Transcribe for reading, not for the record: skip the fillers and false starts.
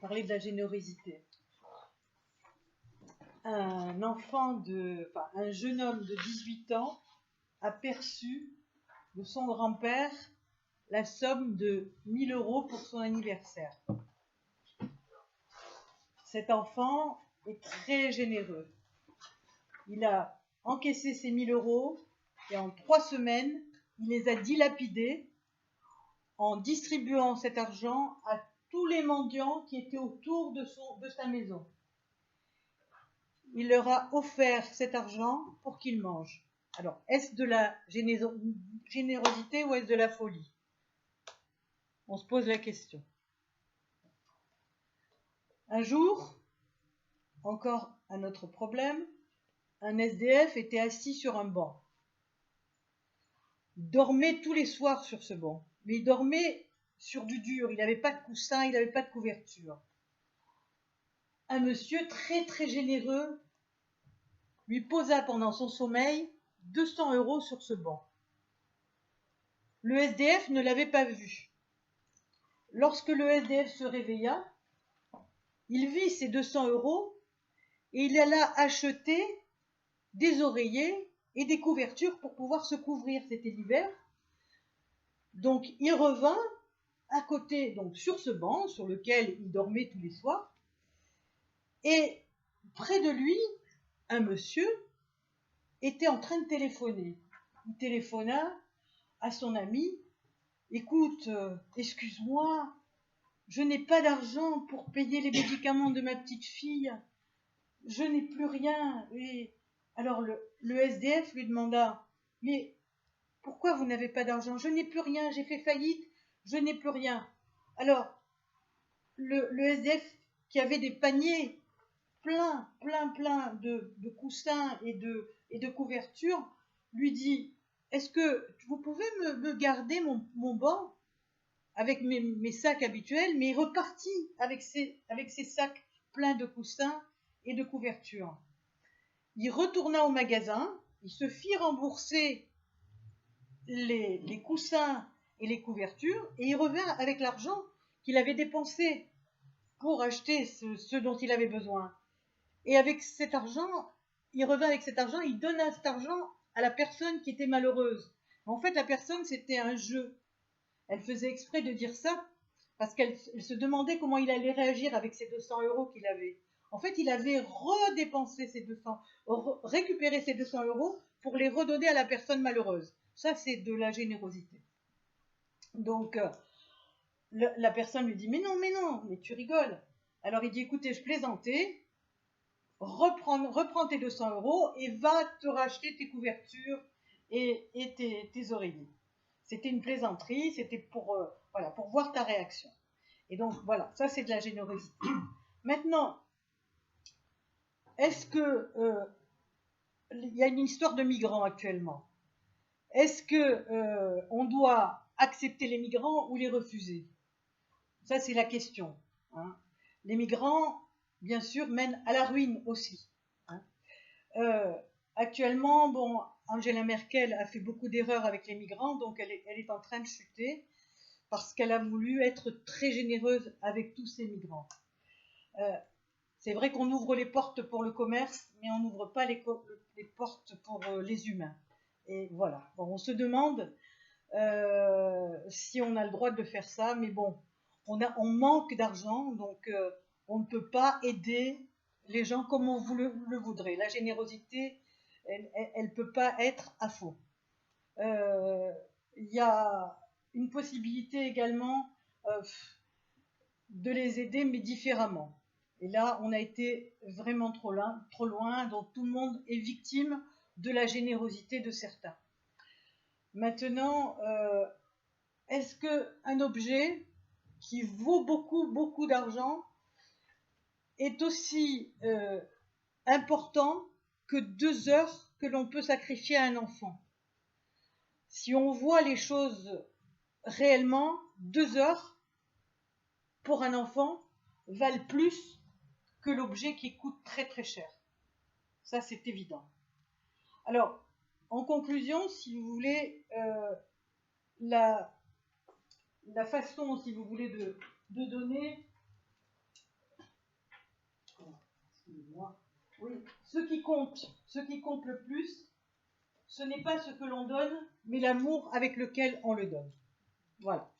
parler de la générosité. Un jeune homme de 18 ans a perçu de son grand-père la somme de 1000 € pour son anniversaire. Cet enfant est très généreux. Il a encaissé ces 1000 € et en 3 semaines, il les a dilapidés en distribuant cet argent à tous les mendiants qui étaient autour de sa maison. Il leur a offert cet argent pour qu'ils mangent. Alors, est-ce de la générosité ou est-ce de la folie? On se pose la question. Un jour, encore un autre problème, un SDF était assis sur un banc. Il dormait tous les soirs sur ce banc, mais il dormait sur du dur, il n'avait pas de coussin, il n'avait pas de couverture. Un monsieur très très généreux lui posa pendant son sommeil 200 € sur ce banc. Le SDF ne l'avait pas vu. Lorsque le SDF se réveilla, il vit ces 200 € et il alla acheter des oreillers et des couvertures pour pouvoir se couvrir. C'était l'hiver. Donc il revint à côté, donc sur ce banc sur lequel il dormait tous les soirs, et près de lui, un monsieur était en train de téléphoner. Il téléphona à son ami. Écoute, excuse-moi, je n'ai pas d'argent pour payer les médicaments de ma petite fille. Je n'ai plus rien. Et alors le SDF lui demanda, mais pourquoi vous n'avez pas d'argent? Je n'ai plus rien, j'ai fait faillite, je n'ai plus rien. Alors le SDF, qui avait des paniers plein de coussins et de couvertures, lui dit, est-ce que vous pouvez me garder mon banc avec mes sacs habituels? Mais il repartit avec ses sacs pleins de coussins et de couvertures. Il retourna au magasin, il se fit rembourser les coussins et les couvertures, et il revint avec l'argent qu'il avait dépensé pour acheter ce dont il avait besoin. Et avec cet argent, il revint avec cet argent, il donna cet argent à la personne qui était malheureuse. En fait, la personne, c'était un jeu. Elle faisait exprès de dire ça parce qu'elle se demandait comment il allait réagir avec ces 200 € qu'il avait. En fait, il avait redépensé récupéré ces 200 € pour les redonner à la personne malheureuse. Ça, c'est de la générosité. Donc, la personne lui dit, mais non, mais tu rigoles. Alors, il dit, écoutez, je plaisantais. Reprends tes 200 € et va te racheter tes couvertures et tes oreillers. C'était une plaisanterie, c'était pour voir ta réaction. Et donc voilà, ça c'est de la générosité. Maintenant, est-ce que il y a une histoire de migrants actuellement? Est-ce que on doit accepter les migrants ou les refuser? Ça c'est la question. Hein. Les migrants, bien sûr, mènent à la ruine aussi. Hein. Actuellement, bon, Angela Merkel a fait beaucoup d'erreurs avec les migrants, donc elle est en train de chuter parce qu'elle a voulu être très généreuse avec tous ces migrants. C'est vrai qu'on ouvre les portes pour le commerce, mais on n'ouvre pas les portes pour les humains. Et voilà, bon, on se demande si on a le droit de faire ça, mais bon, on manque d'argent, donc on ne peut pas aider les gens comme on le voudrait. La générosité, elle ne peut pas être à faux. Il y a une possibilité également de les aider, mais différemment. Et là, on a été vraiment trop loin, donc tout le monde est victime de la générosité de certains. Maintenant, est-ce qu'un objet qui vaut beaucoup d'argent est aussi important que 2 heures que l'on peut sacrifier à un enfant? Si on voit les choses réellement, 2 heures pour un enfant valent plus que l'objet qui coûte très très cher. Ça, c'est évident. Alors, en conclusion, si vous voulez, la façon, si vous voulez, de donner, Moi. Oui. Ce qui compte le plus, ce n'est pas ce que l'on donne, mais l'amour avec lequel on le donne. Voilà.